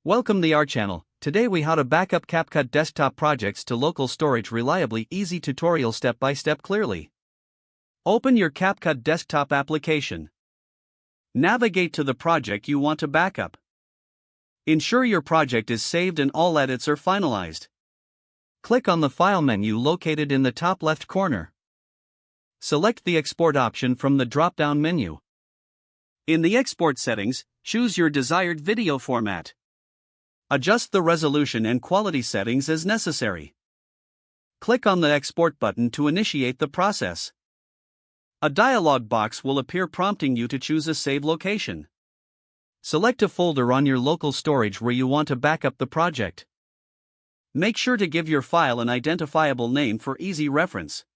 Welcome to our channel. Today we how to backup CapCut desktop projects to local storage reliably. Easy tutorial step by step clearly. Open your CapCut desktop application. Navigate to the project you want to backup. Ensure your project is saved and all edits are finalized. Click on the File menu located in the top left corner. Select the Export option from the drop-down menu. In the export settings, choose your desired video format. Adjust the resolution and quality settings as necessary. Click on the Export button to initiate the process. A dialog box will appear prompting you to choose a save location. Select a folder on your local storage where you want to backup the project. Make sure to give your file an identifiable name for easy reference.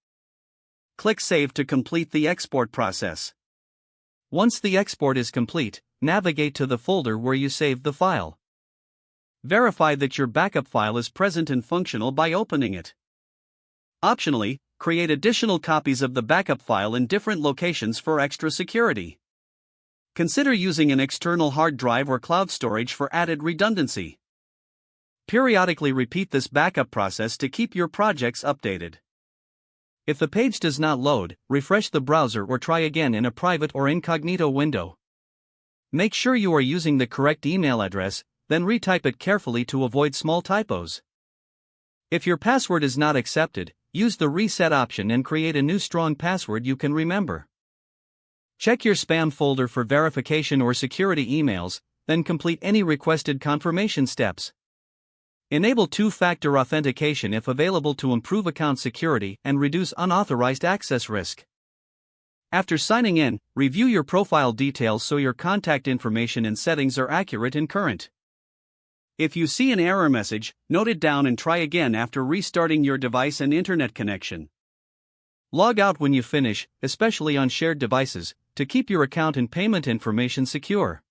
Click Save to complete the export process. Once the export is complete, navigate to the folder where you saved the file. Verify that your backup file is present and functional by opening it. Optionally, create additional copies of the backup file in different locations for extra security. Consider using an external hard drive or cloud storage for added redundancy. Periodically repeat this backup process to keep your projects updated. If the page does not load, refresh the browser or try again in a private or incognito window. Make sure you are using the correct email address, then retype it carefully to avoid small typos. If your password is not accepted, use the reset option and create a new strong password you can remember. Check your spam folder for verification or security emails, then complete any requested confirmation steps. Enable two-factor authentication if available to improve account security and reduce unauthorized access risk. After signing in, review your profile details so your contact information and settings are accurate and current. If you see an error message, note it down and try again after restarting your device and internet connection. Log out when you finish, especially on shared devices, to keep your account and payment information secure.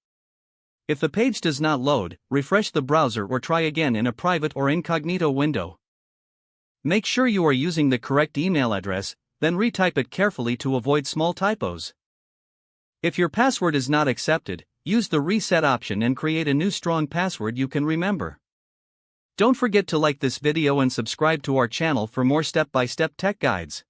If the page does not load, refresh the browser or try again in a private or incognito window. Make sure you are using the correct email address, then retype it carefully to avoid small typos. If your password is not accepted, use the reset option and create a new strong password you can remember. Don't forget to like this video and subscribe to our channel for more step-by-step tech guides.